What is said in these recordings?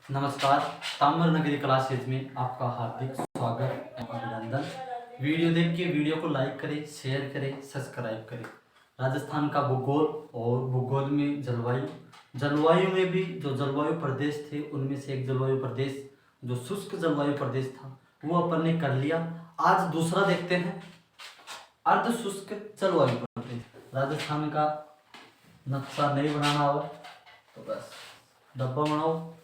नमस्कार। ताम्र नगरी क्लासेज में आपका हार्दिक स्वागत एवं अभिनंदन। वीडियो देख के वीडियो को लाइक करें, शेयर करें, सब्सक्राइब करें। राजस्थान का भूगोल और भूगोल में जलवायु में भी जो जलवायु प्रदेश थे उनमें से एक जलवायु प्रदेश जो शुष्क जलवायु प्रदेश था वो अपन ने कर लिया। आज दूसरा देखते हैं, अर्ध शुष्क जलवायु प्रदेश। राजस्थान का नक्शा नहीं बनाना हो तो बस डब्बा बनाओ।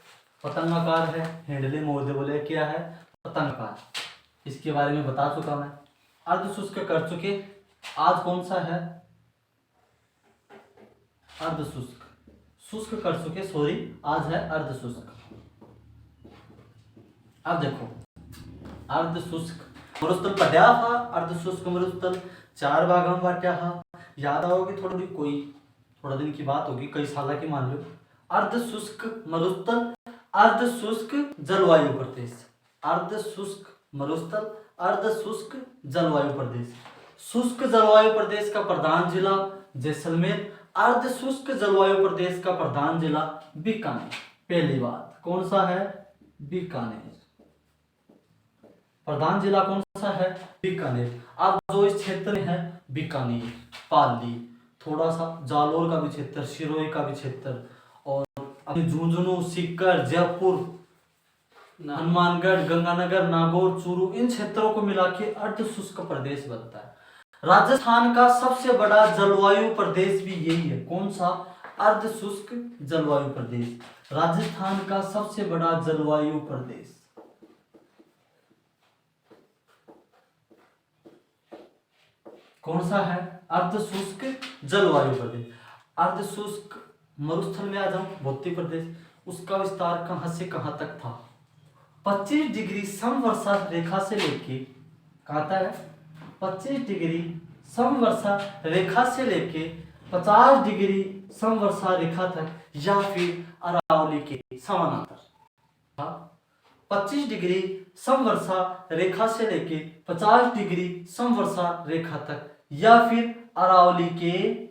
पतंगाकार है, हेंडले मोदे बोले क्या है पतंगाकार, इसके बारे में बता चुका मैं। अर्ध शुष्क कर चुके। आज कौन सा है अर्ध शुष्क, शुष्क कर चुके, सॉरी आज है अर्ध शुष्क। अब देखो अर्ध शुष्क मरुस्थल पढ़ा था, अर्ध शुष्क मरुस्थल 4 भागों में बांटा था। याद आओगे थोड़ी, कोई थोड़ा दिन की बात होगी, कई साल की मान लो। अर्ध शुष्क मरुस्थल, अर्ध शुष्क जलवायु प्रदेश, अर्ध शुष्क मरुस्थल, अर्ध शुष्क जलवायु प्रदेश। शुष्क जलवायु प्रदेश का प्रधान जिला जैसलमेर, अर्ध शुष्क जलवायु प्रदेश का प्रधान जिला बीकानेर। पहली बात कौन सा है, बीकानेर। प्रधान जिला कौन सा है, बीकानेर। अब जो इस क्षेत्र में है बीकानेर, पाली, थोड़ा सा जालोर का भी क्षेत्र, सिरोही का भी क्षेत्र, और झुंझुनू, सीकर, जयपुर, हनुमानगढ़, गंगानगर, नागौर, चूरू, इन क्षेत्रों को मिला के अर्ध शुष्क प्रदेश बनता है। राजस्थान का सबसे बड़ा जलवायु प्रदेश भी यही है। कौन सा, अर्ध शुष्क जलवायु प्रदेश। राजस्थान का सबसे बड़ा जलवायु प्रदेश कौन सा है, अर्ध शुष्क जलवायु प्रदेश। अर्ध शुष्क मरुस्थल में आ जाऊं, भौतिक प्रदेश, उसका विस्तार कहां से कहां तक था, 25 डिग्री समवर्षा रेखा से लेके, कहता है 25 डिग्री समवर्षा रेखा से लेके 50 डिग्री समवर्षा रेखा तक, या फिर अरावली के समानांतर। 25 डिग्री समवर्षा रेखा से लेके 50 डिग्री समवर्षा रेखा तक, या फिर अरावली के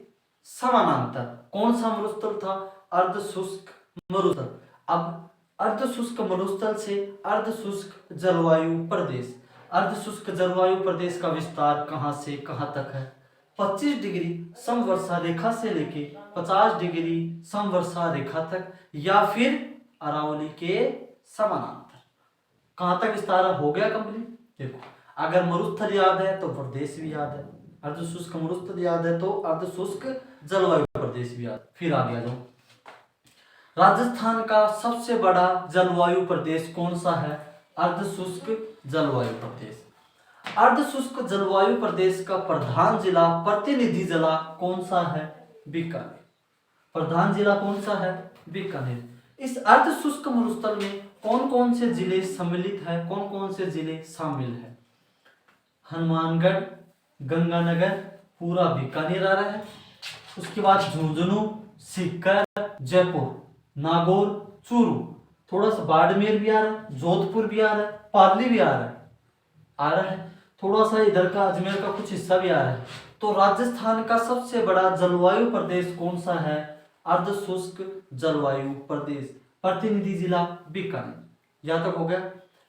समानांतर। कौन सा मरुस्थल था, अर्ध शुष्क मरुस्थल। अब अर्ध शुष्क मरुस्थल से अर्ध शुष्क जलवायु प्रदेश, अर्ध शुष्क जलवायु प्रदेश का विस्तार कहां से कहां तक है, 25 डिग्री समवर्षा रेखा से लेके 50 डिग्री समवर्षा रेखा तक, या फिर अरावली के समानांतर। कहां तक विस्तार हो गया कंप्लीट। देखो अगर मरुस्थल याद है तो प्रदेश भी याद है, अर्ध शुष्क मरुस्थल याद है तो अर्ध शुष्क जलवायु प्रदेश भी याद। फिर आगे आ जाओ, राजस्थान का सबसे बड़ा जलवायु प्रदेश कौन सा है, अर्ध शुष्क जलवायु प्रदेश। अर्ध शुष्क जलवायु प्रदेश का प्रधान जिला, प्रतिनिधि जिला कौन सा है, बीकानेर। प्रधान जिला कौन सा है, बीकानेर। इस अर्ध शुष्क मरुस्थल में कौन कौन से जिले सम्मिलित है, कौन कौन से जिले शामिल है, हनुमानगढ़, गंगानगर, पूरा बीकानेर आ रहा है। उसके बाद झुंझुनू, सीकर, जयपुर, नागौर, चूरू, थोड़ा सा बाड़मेर भी आ रहा है, जोधपुर भी आ रहा है, पाली भी आ रहा है, थोड़ा सा इधर का अजमेर का कुछ हिस्सा भी आ रहा है। तो राजस्थान का सबसे बड़ा जलवायु प्रदेश कौन सा है, अर्ध शुष्क जलवायु प्रदेश, प्रतिनिधि जिला बीकानेर। यहां तक हो गया।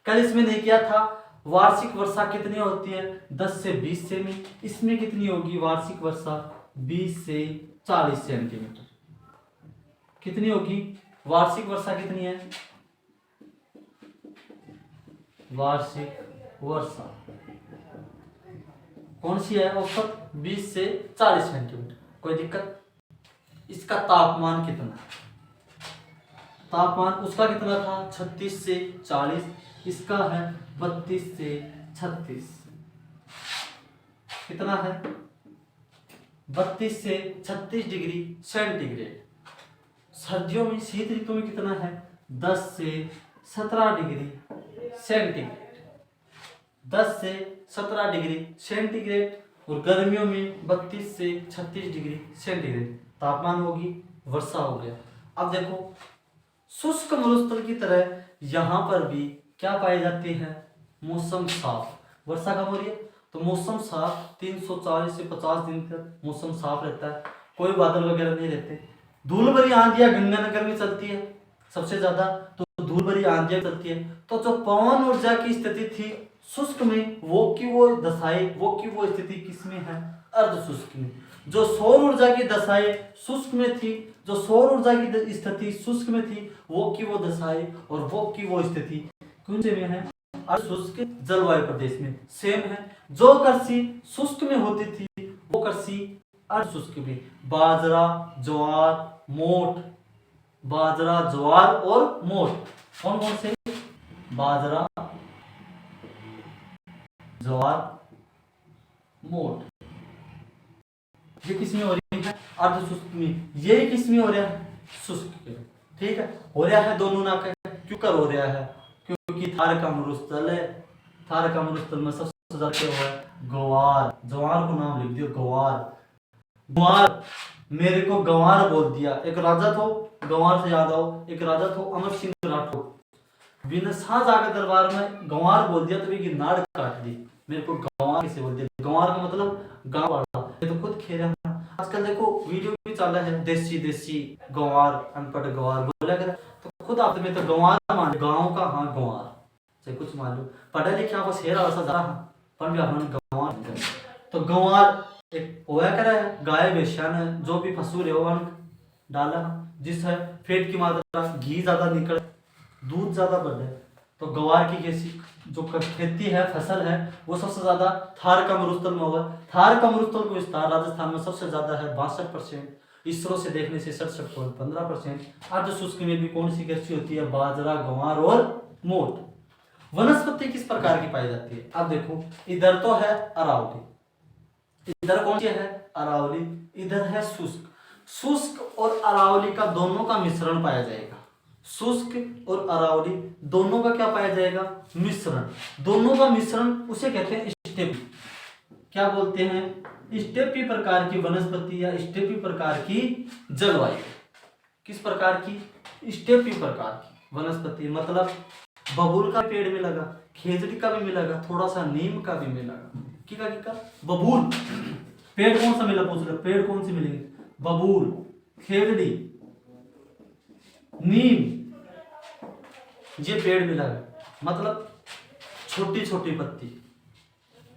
कल इसमें नहीं किया था, वार्षिक वर्षा कितनी होती है, 10 से 20 सेमी। इसमें कितनी होगी वार्षिक वर्षा, 20 से 40 सेंटीमीटर। कितनी होगी वार्षिक वर्षा, कितनी है वार्षिक वर्षा, कौन सी है, औसत 20 से 40 सेंटीमीटर। कोई दिक्कत। इसका तापमान कितना, तापमान उसका कितना था 36 से 40, इसका है 32 से 36। कितना है 32 से 36 डिग्री सेंटीग्रेड। सर्दियों में शीत ऋतु में कितना है 10 से 17 डिग्री सेंटीग्रेड, 10 से 17 डिग्री सेंटीग्रेड। और गर्मियों में 32 से 36 डिग्री सेंटीग्रेड तापमान होगी, वर्षा हो गया। अब देखो शुष्क मरुस्थल की तरह यहाँ पर भी क्या पाए जाते हैं, मौसम साफ। वर्षा कब हो रही है तो मौसम साफ, 340 से 50 दिन तक मौसम साफ रहता है, कोई बादल वगैरह नहीं रहते। धूल भरी आंधियां गंगानगर में चलती है सबसे ज्यादा, तो धूल भरी आंधियां चलती है। तो जो पवन ऊर्जा की स्थिति थी शुष्क में, वो की वो दशाएं, वो की वो स्थिति किसमें है? अर्ध शुष्क में। जो सौर ऊर्जा की दशाएं शुष्क में थी, जो सौर ऊर्जा की स्थिति शुष्क में थी, वो की वो दशाएं और वो की वो स्थिति कौन से में है? अर्ध शुष्क जलवायु प्रदेश में। सेम है। जो कृषि शुष्क में होती थी वो कृषि अर्ध शुष्क में। बाजरा, ज्वार, मोठ, बाजरा, ज्वार और मोठ, कौन कौन से? बाजरा, ज्वार, मोठ, ये किसमें हो रही है? अर्ध शुष्क में। ये किसमें हो रहा है? शुष्क में। ठीक है, हो रहा है दोनों ना। क्यों कर हो रहा है? क्योंकि थार का मरुस्थल है। थार का मरुस्थल में सबसे ज्यादा क्या हुआ है? गवार। जवार को नाम लिख दियो, गवार। गवार, मेरे को गंवार बोल दिया। एक राजा था, गंवार से याद आओ, एक राजा था अमर सिंह राठौर। बिना शाहजहां के दरबार में गंवार बोल दिया तो भी नाड़ काट दी। मेरे को गंवार कैसे बोल दिया? गंवार का मतलब गांव वाला। ये तो खुद खेल रहा। आजकल देखो वीडियो भी चल रहा है, देसी देसी गंवार, अनपढ़ गंवार बोला कर। तो खुद आप में तो गंवार मान गांव का, हाँ गंवार चाहे कुछ मान लो, पढ़े लिखे आप शेर ऐसा जा पर भी अपन गंवार। तो गंवार एक होया करे, गाय भैंसा ने जो भी फसूल है वो डाला, जिससे फैट की मात्रा, घी ज्यादा निकले, दूध ज्यादा बढ़े। तो गंवार की कैसी जो खेती है, फसल है, वो सबसे ज्यादा थार का मरुस्थल में हुआ। थार का मरुस्थल का विस्तार राजस्थान में सबसे ज्यादा है 62%। इसरो से देखने से 67.15%। अर्ध शुष्क में भी कौन सी कृषि होती है? बाजरा, गंवार और मोठ। वनस्पति किस प्रकार की पाई जाती है? अब देखो, इधर तो है अरावली, इधर कौन सी है? अरावली, इधर है शुष्क। शुष्क और अरावली का दोनों का मिश्रण पाया जाएगा। शुष्क और अरावली दोनों का क्या पाया जाएगा? मिश्रण। दोनों का मिश्रण उसे कहते हैं स्टेपी। क्या बोलते हैं? स्टेपी प्रकार की वनस्पति या स्टेपी प्रकार की जलवायु। किस प्रकार की? स्टेपी प्रकार की वनस्पति। मतलब बबूल का पेड़ मिलेगा, खेजड़ी का भी मिलेगा, थोड़ा सा नीम का भी मिलेगा। की का बबूल पेड़ कौन सा मिला? पूछ रहे पेड़ कौन सी मिलेगी? बबूल, खेजड़ी, नीम, ये पेड़ मिलेगा। मतलब छोटी छोटी पत्ती,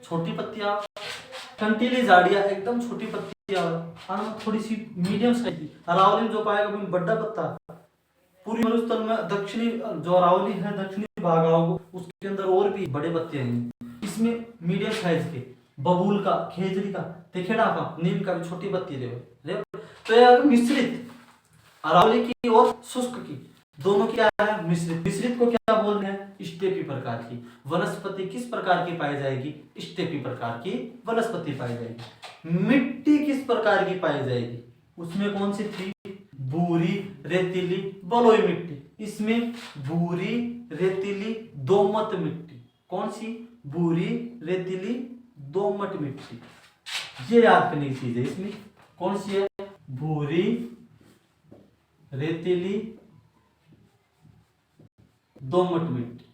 छोटी पत्तियां, कंटीली झाड़ियां, एकदम छोटी पत्तियां, थोड़ी सी मीडियम साइज। अरावली में जो पाएगा वो बड़ा पत्ता। पूरी मरुस्थल में दक्षिणी जो अरावली है, दक्षिणी भाग आओ, उसके अंदर और भी बड़े पत्ते हैं। इसमें मीडियम साइज के बबूल का, खेजड़ी का, तेखेड़ा का, नीम का भी छोटी पत्ती दे। तो यह मिश्रित अरावली की और शुष्क की दोनों क्या है? मिश्रित। मिश्रित को क्या बोलते हैं? स्टेपी प्रकार की वनस्पति। किस प्रकार की पाई जाएगी? स्टेपी प्रकार की वनस्पति पाई जाएगी। मिट्टी किस प्रकार की पाई जाएगी? उसमें कौन सी थी? भूरी, रेतीली, बलुई मिट्टी। इसमें भूरी, रेतीली, दोमट मिट्टी। कौन सी? भूरी, रेतीली, दोमट मिट्टी। ये याद करने की चीज है। इसमें कौन सी है? भूरी, रेतीली, दोमट मिट्टी।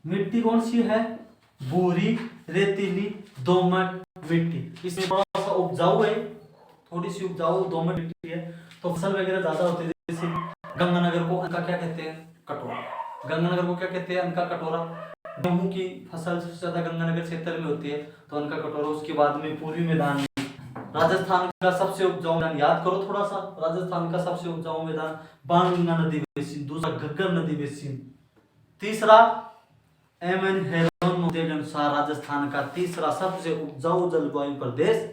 मिट्टी कौन सी है? भूरी, रेतीली, दोमट मिट्टी। इसमें थोड़ा सा उपजाऊ है, थोड़ी सी उपजाऊ दोमट मिट्टी है, तो फसल वगैरह ज्यादा होती है। जैसे गंगानगर को अनका क्या कहते हैं? कटोरा। गंगानगर को क्या कहते हैं? अनका कटोरा। गेहूं की फसल सबसे ज्यादा गंगानगर क्षेत्र में होती है, तो अनका कटोरा। उसके बाद में पूर्वी मैदान में राजस्थान का सबसे उपजाऊ मैदान याद करो थोड़ा सा। राजस्थान का सबसे उपजाऊ मैदान बाणगंगा नदी बेसिन, दूसरा घग्गर नदी बेसिन, तीसरा एमएन हेरोन के अनुसार राजस्थान का तीसरा सबसे उपजाऊ जलवायु प्रदेश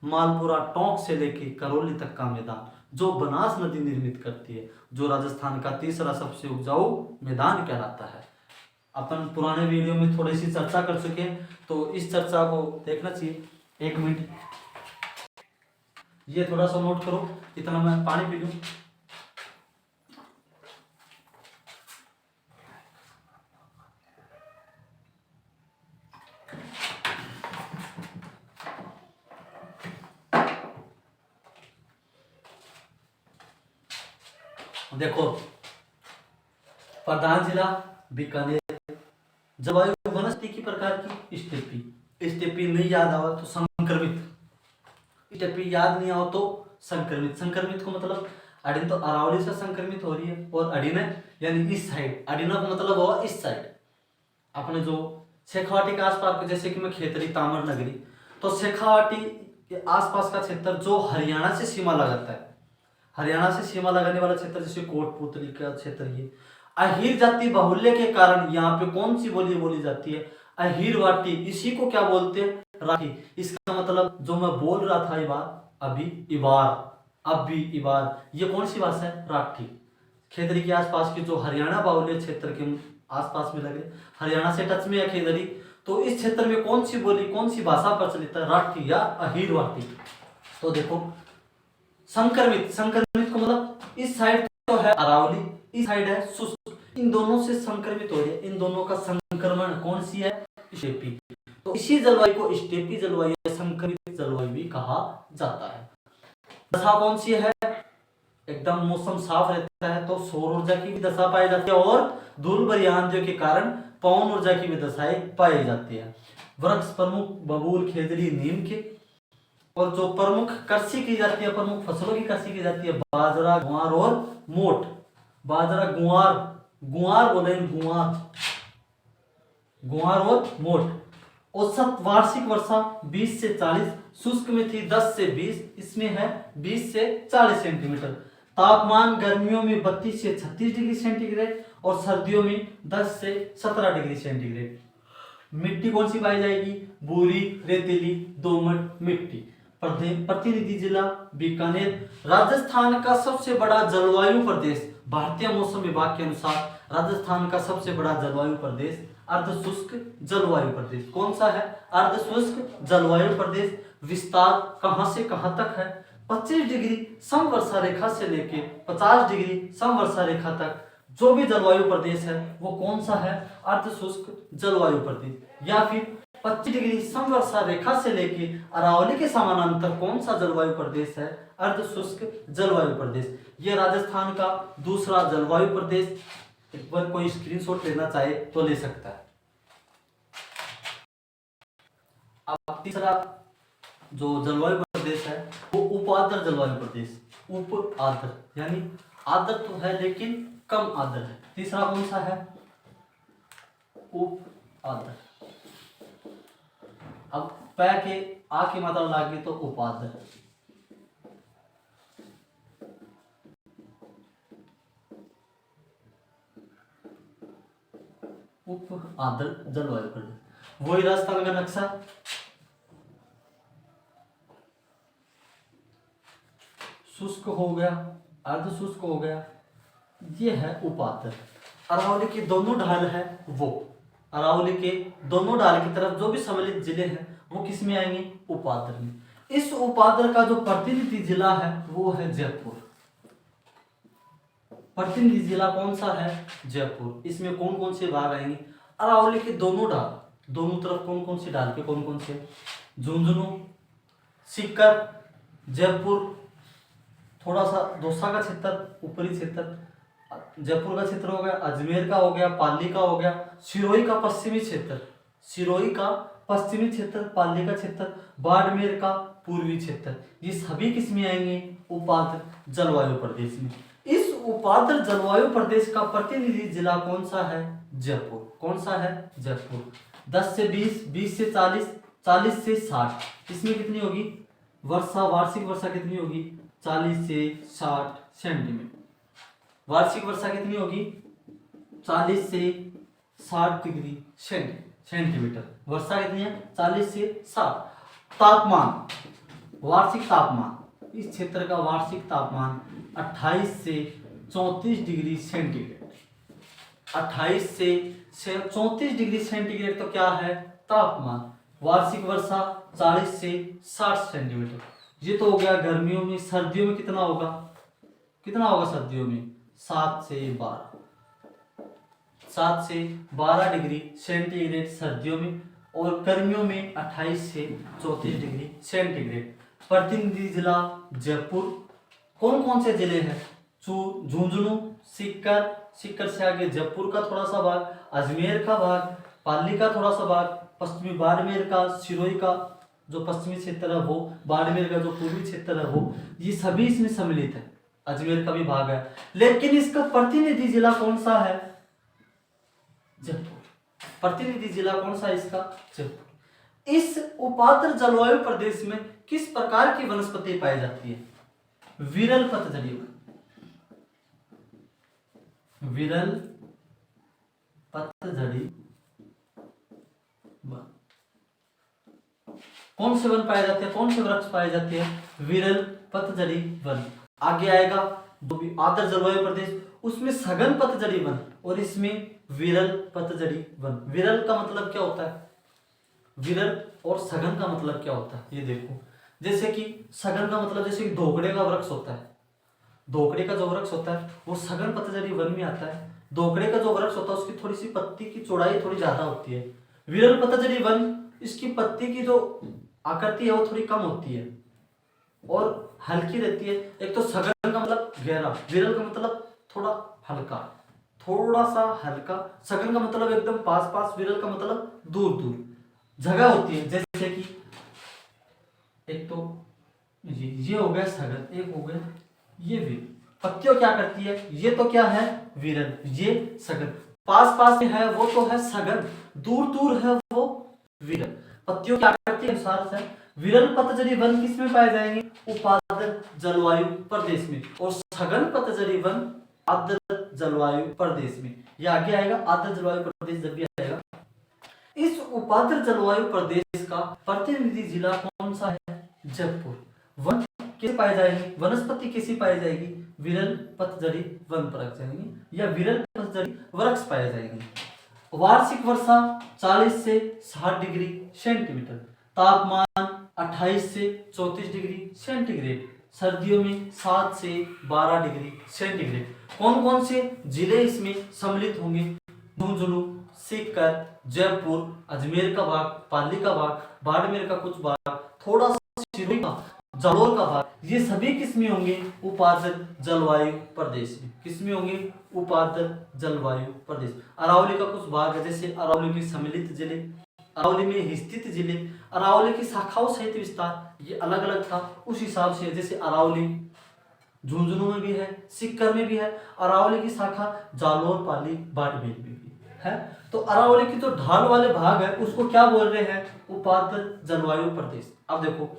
मालपुरा टोंक से लेके करौली तक का मैदान, जो बनास नदी निर्मित करती है, जो राजस्थान का तीसरा सबसे उपजाऊ मैदान कहलाता है। अपन पुराने वीडियो में थोड़ी सी चर्चा कर चुके हैं, तो इस चर्चा को देखना चाहिए। 1 मिनट ये थोड़ा सा नोट करो, इतना मैं पानी पी लूं। देखो, प्रधान जिला बीकानेर। जलवायु वनस्पति की प्रकार की स्टेपी। स्टेपी नहीं याद आवा तो संक्रमित। स्टेपी याद नहीं आओ तो संक्रमित। संक्रमित को मतलब अडिन तो अरावली से संक्रमित हो रही है, और अडिन यानी इस साइड, अडिना का मतलब हुआ इस साइड, अपने जो शेखावाटी के आसपास, जैसे कि मैं खेतरी तामर नगरी, तो शेखावाटी के आसपास का क्षेत्र जो हरियाणा से सीमा लगाता है, हरियाणा से सीमा लगाने वाला क्षेत्र, जैसे कोटपुतली का क्षेत्र, ये अहीर जाति बाहुल्य के कारण यहाँ पे कौन सी बोली बोली जाती है, अहीरवाटी। इसी को क्या बोलते हैं, राठी। इसका मतलब जो मैं बोल रहा था ये बात अभी, इबार, अब भी इबार, ये कौन सी भाषा है, राठी। खेतरी के आसपास की जो हरियाणा बाहुल्य क्षेत्र के आसपास में लगे, हरियाणा से टच में है खेतरी, तो इस क्षेत्र में कौन सी बोली, कौन सी भाषा प्रचलित है, राठी या अहीरवाटी। तो देखो संक्रमित, संक्रमित को मतलब इस साइड तो है अरावली, इस साइड है शुष्क, इन दोनों से संक्रमित हो रही है, इन दोनों का संक्रमण कौन सी है, स्टेपी। तो इसी जलवायु को स्टेपी जलवायु या संक्रमित जलवायु भी कहा जाता है। दशा कौन सी है, एकदम मौसम साफ रहता है तो सौर ऊर्जा की भी दशा पाई जाती है, और धूल भरी आंधियों के कारण पवन ऊर्जा की भी दशाएं पाई जाती है। वृक्ष प्रमुख बबूल, खेजड़ी, नीम के, और जो प्रमुख कृषि की जाती है, प्रमुख फसलों की कृषि की जाती है, बाजरा, गुआर और मोट। बाजरा, गुआर, गुआर बोले, गुआर, गुआर और मोट। औसत वार्षिक वर्षा 20 से 40, शुष्क में थी 10 से 20, इसमें है 20 से 40 सेंटीमीटर। तापमान गर्मियों में 32 से 36 डिग्री सेंटीग्रेड, और सर्दियों में 10 से 17 डिग्री सेंटीग्रेड। मिट्टी कौन सी पाई जाएगी, भूरी, रेतीली, दोमट मिट्टी। प्रतिनिधि जिला बीकानेर। राजस्थान का सबसे बड़ा जलवायु प्रदेश, भारतीय मौसम विभाग के अनुसार राजस्थान का सबसे बड़ा जलवायु प्रदेश अर्धशुष्क जलवायु प्रदेश कौन सा है, अर्धशुष्क जलवायु प्रदेश। विस्तार कहां से कहां तक है, 25 डिग्री समवर्षा रेखा से लेके 50 डिग्री समवर्षा रेखा तक जो भी जलवायु प्रदेश है वो कौन सा है, अर्धशुष्क जलवायु प्रदेश। या फिर 25 डिग्री समवर्षा रेखा से लेके अरावली के समानांतर कौन सा जलवायु प्रदेश है, अर्धशुष्क जलवायु प्रदेश। ये राजस्थान का दूसरा जलवायु प्रदेश। एक बार कोई स्क्रीनशॉट लेना चाहे तो ले सकता है। अब तीसरा जो जलवायु प्रदेश है वो उपाद्र जलवायु प्रदेश। उप आद्र यानी आद्र तो है लेकिन कम आद्र है। तीसरा कौन सा है, उप आद्र। अब पै के आ की मात्रा लागी तो उपाद्र। उप आद्र जलवायु प्रदेश। वही राजस्थान का नक्शा, शुष्क हो गया, अर्ध शुष्क हो गया, ये है उपाद्र। अरावली के दोनों ढाल है वो, अरावली के दोनों ढाल की तरफ जो भी सम्मिलित जिले हैं वो किस में आएंगे, उपाद्र में। इस उपाद्र का जो प्रतिनिधि जिला है वो है जयपुर। प्रतिनिधि जिला कौन सा है, जयपुर। इसमें कौन कौन से भाग आएंगे, अरावली के दोनों ढाल, दोनों तरफ कौन कौन से ढाल पे कौन कौन से, झुंझुनू, सीकर, जयपुर, थोड़ा सा दौसा का क्षेत्र, ऊपरी क्षेत्र, जयपुर का क्षेत्र हो गया, अजमेर का हो गया, पाली का हो गया, सिरोही का पश्चिमी क्षेत्र, सिरोही का पश्चिमी क्षेत्र, पाली का क्षेत्र, बाड़मेर का पूर्वी क्षेत्र, ये सभी किस में आएंगे, उपाद्र जलवायु प्रदेश में। इस उपाद्र जलवायु प्रदेश का प्रतिनिधि जिला कौन सा है, जयपुर। कौन सा है, जयपुर। 10 से 20, 20 से 40, 40 से 60, इसमें कितनी होगी वर्षा, वार्षिक वर्षा कितनी होगी, 40 से 60 सेंटीमीटर। वार्षिक वर्षा कितनी होगी, 40 से 60 डिग्री सेंटीमीटर। वर्षा कितनी है, 40 से 60। तापमान, वार्षिक तापमान, इस क्षेत्र का वार्षिक तापमान 28 से 34 डिग्री सेंटीग्रेड। 28 से 34 डिग्री सेंटीग्रेड तो क्या है, तापमान। वार्षिक वर्षा 40 से 60 सेंटीमीटर। ये तो हो गया गर्मियों में। सर्दियों में कितना होगा, कितना होगा सर्दियों में, 7 से 12, 7 से 12 डिग्री सेंटीग्रेड सर्दियों में, और गर्मियों में 28 से 34 डिग्री सेंटीग्रेड। प्रतिनिधि जिला जयपुर। कौन कौन से जिले हैं, झुंझुनू, सीकर, सीकर से आगे जयपुर का थोड़ा सा भाग, अजमेर का भाग, पाली का थोड़ा सा भाग, पश्चिमी बाड़मेर का, सिरोही का जो पश्चिमी क्षेत्र है वो, बाड़मेर का जो पूर्वी क्षेत्र है वो, ये सभी इसमें सम्मिलित है। अजमेर का भी भाग है, लेकिन इसका प्रतिनिधि जिला कौन सा है? जयपुर। प्रतिनिधि जिला कौन सा है इसका? जयपुर। इस उपाद्र जलवायु प्रदेश में किस प्रकार की वनस्पति पाई जाती है? विरल पतझड़ी वन। विरल पतझड़ी वन। कौन से वन पाए जाते हैं, कौन से वृक्ष पाए जाते हैं? विरल पतझड़ी वन। आगे आएगा जो भी आर्द्र जलवायु प्रदेश, उसमें सघन पतझड़ी वन और इसमें विरल पतझड़ी वन। विरल का मतलब क्या होता है? विरल और सघन का मतलब क्या होता है? ये देखो, जैसे कि सघन का मतलब जैसे कि धोकड़े का वृक्ष होता है, धोकड़े का जो वृक्ष होता है वो सघन पतझड़ी वन में आता है। धोकड़े का जो वृक्ष होता है उसकी थोड़ी सी पत्ती की चौड़ाई थोड़ी ज्यादा होती है। विरल पतझड़ी वन, इसकी पत्ती की जो आकृति है वो थोड़ी कम होती है और हल्की रहती है। एक तो सघन का मतलब गहरा, विरल का मतलब थोड़ा हल्का, थोड़ा सा हल्का। सघन का मतलब एकदम पास पास, विरल का मतलब दूर दूर जगह होती है। जैसे कि एक तो ये हो गया सघन, एक हो गया ये विरल। पत्तियों क्या करती है? ये तो क्या है? विरल, ये सघन। पास पास में है वो तो है सघन, दूर दूर है वो विरल। पत्तियों क्या करती है अनुसार से विरल पतझड़ी वन किस में पाए जाएंगे? उपाद्र जलवायु प्रदेश में। और सघन पतझड़ी वन आर्द्र जलवायु प्रदेश में। ये आगे आएगा आर्द्र जलवायु प्रदेश जब भी आएगा। इस उपाद्र जलवायु प्रदेश का प्रतिनिधि जिला कौन सा है? जयपुर। वन कैसे पाए जाएंगे? वनस्पति कैसी पाई जाएगी? विरल पतझड़ी वन पाए जाएंगे या विरल पतझड़ी वृक्ष पाए जाएंगे। वार्षिक वर्षा 40 से 60 डिग्री सेंटीमीटर, तापमान 28 से 34 डिग्री सेंटीग्रेड, सर्दियों में 7 से 12 डिग्री सेंटीग्रेड। कौन कौन से जिले इसमें सम्मिलित होंगे? झुंझुनू, सीकर, जयपुर, अजमेर का भाग, पाली का भाग, बाड़मेर का कुछ भाग, थोड़ा सा सिरोही का, जालौर का भाग, ये सभी किसमें होंगे? उपाद्र जलवायु प्रदेश में। किसमें होंगे? उपाद्र जलवायु प्रदेश। अरावली का कुछ भाग है, जैसे अरावली में सम्मिलित जिले, अरावली में स्थित जिले, अरावली की शाखाओं सहित विस्तार, ये अलग अलग था उस हिसाब से। जैसे अरावली झुंझुनू में भी है, सीकर में भी है, अरावली की शाखा जालौर, पाली, बाड़मेर में भी है। तो अरावली की जो ढाल वाले भाग है उसको क्या बोल रहे हैं? उपाद्र जलवायु प्रदेश। अब देखो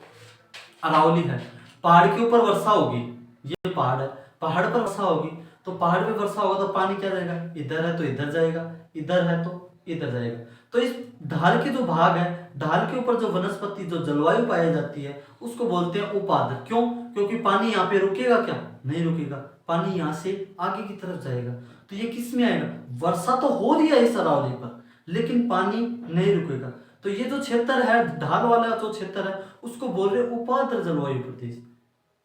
अरावली है, पहाड़ के ऊपर वर्षा होगी, ये पहाड़ है, पहाड़ पर वर्षा होगी, तो पहाड़ पे वर्षा होगा तो पानी क्या जाएगा? इधर है तो इधर जाएगा, इधर है तो इधर जाएगा। तो इस ढाल के जो भाग है, ढाल के ऊपर जो वनस्पति जो जलवायु पाई जाती है उसको बोलते हैं उपाद्र। क्यों? क्योंकि पानी यहाँ पे रुकेगा क्या? नहीं रुकेगा, पानी यहाँ से आगे की तरफ जाएगा। तो ये किस में आएगा? वर्षा तो हो रही है इस अरावली पर, लेकिन पानी नहीं रुकेगा। तो ये जो क्षेत्र है, ढाल वाला जो क्षेत्र है, उसको बोल रहे उपाद्र जलवायु प्रदेश।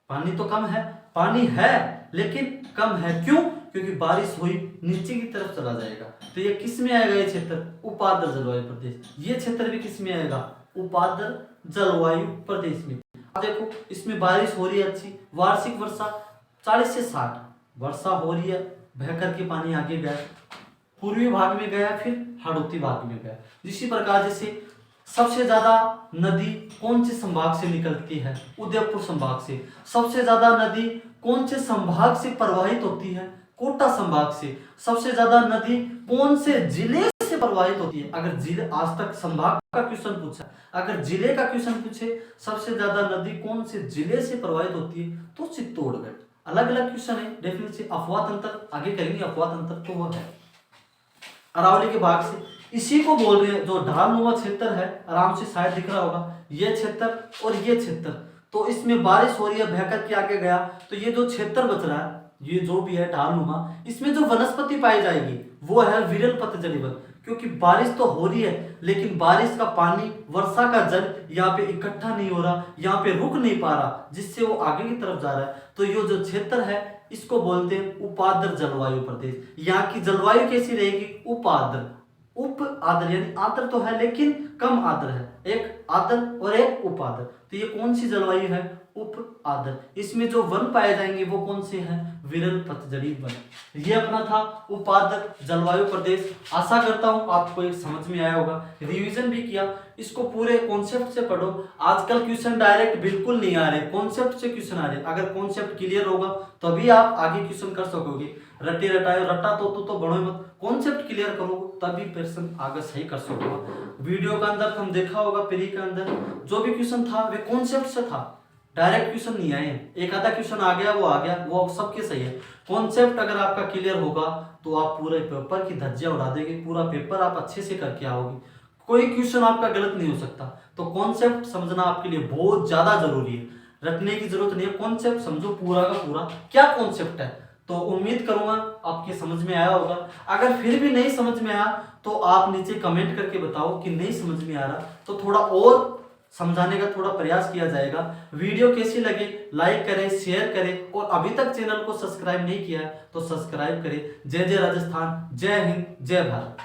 पानी तो कम है, पानी है लेकिन कम है। क्यों? क्योंकि बारिश हुई नीचे की तरफ चला जाएगा। तो ये किस में आएगा? ये क्षेत्र उपाद्र जलवायु प्रदेश। ये क्षेत्र भी किस में आएगा? उपाद्र जलवायु प्रदेश में। अब देखो इसमें बारिश हो रही है अच्छी, वार्षिक वर्षा 40 से 60 वर्षा हो रही है, बह करके पानी आगे गया, पूर्वी भाग में गया, फिर हाड़ौती भाग में गया। इसी प्रकार जैसे सबसे ज्यादा नदी कौन से संभाग से निकलती है? उदयपुर संभाग से। सबसे ज्यादा नदी कौन से संभाग से प्रवाहित होती है? कोटा संभाग से। सबसे ज्यादा नदी कौन से जिले से प्रवाहित होती है? अगर जिले, आज तक संभाग का क्वेश्चन पूछा, अगर जिले का क्वेश्चन पूछे सबसे ज्यादा नदी कौन से जिले से प्रवाहित होती है, तो चित्तौड़गढ़। अलग अलग क्वेश्चन है, डेफिनेटली अपवाद अंतर आगे करेंगे, अपवाद अंतर तो वो है अरावली के भाग से। इसी को बोल रहे हैं, जो ढालनुमा क्षेत्र है, आराम से शायद दिख रहा होगा, ये क्षेत्र और ये क्षेत्र। तो इसमें बारिश हो रही है, बहकर के आगे गया, तो ये जो क्षेत्र बच रहा है, ये जो भी है ढालनुमा, इसमें जो वनस्पति पाई जाएगी वो है विरल पतझड़ी वन। क्योंकि बारिश तो हो रही है, लेकिन बारिश का पानी, वर्षा का जल यहाँ पे इकट्ठा नहीं हो रहा, यहाँ पे रुक नहीं पा रहा, जिससे वो आगे की तरफ जा रहा है। तो ये जो क्षेत्र है इसको बोलते हैं उपाद्र जलवायु प्रदेश। यहाँ की जलवायु कैसी रहेगी? उपाद्र। उप आदर, यानी आदर तो है लेकिन कम आदर है, एक आदर और एक उप आदर। तो ये कौन सी जलवायु है? उप आदर। इसमें जो वन पाए जाएंगे वो कौन से हैं? विरल पतझड़ी वन। ये अपना था उप आदर जलवायु प्रदेश। आशा करता हूं आपको ये समझ में आया होगा, रिवीजन भी किया, इसको पूरे कॉन्सेप्ट से पढ़ो। आजकल क्वेश्चन डायरेक्ट बिल्कुल नहीं आ रहे, कॉन्सेप्ट से क्वेश्चन आ रहे। अगर कॉन्सेप्ट क्लियर होगा तभी आप आगे क्वेश्चन कर सकोगे। रट्टी रटाए रट्टा तो बढ़ो मत, कॉन्सेप्ट क्लियर करो तभी प्रश्न आगे सही कर सकोगे। वीडियो के अंदर हम देखा होगा, प्री के अंदर जो भी क्वेश्चन था वे कॉन्सेप्ट से था, डायरेक्ट क्वेश्चन नहीं आए। एक आधा क्वेश्चन आ गया, वो सबके सही है। कॉन्सेप्ट अगर आपका क्लियर होगा तो आप पूरे पेपर की धज्जियां उड़ा देंगे, पूरा पेपर आप अच्छे से करके आओगे, कोई क्वेश्चन आपका गलत नहीं हो सकता। तो कॉन्सेप्ट समझना आपके लिए बहुत ज्यादा जरूरी है, रटने की जरूरत नहीं है, कॉन्सेप्ट समझो पूरा का पूरा क्या कॉन्सेप्ट है। तो उम्मीद करूंगा आपके समझ में आया होगा। अगर फिर भी नहीं समझ में आया तो आप नीचे कमेंट करके बताओ कि नहीं समझ में आ रहा, तो थोड़ा और समझाने का थोड़ा प्रयास किया जाएगा। वीडियो कैसी लगे लाइक करें, शेयर करें, और अभी तक चैनल को सब्सक्राइब नहीं किया है तो सब्सक्राइब करें। जय जय राजस्थान, जय हिंद, जय भारत।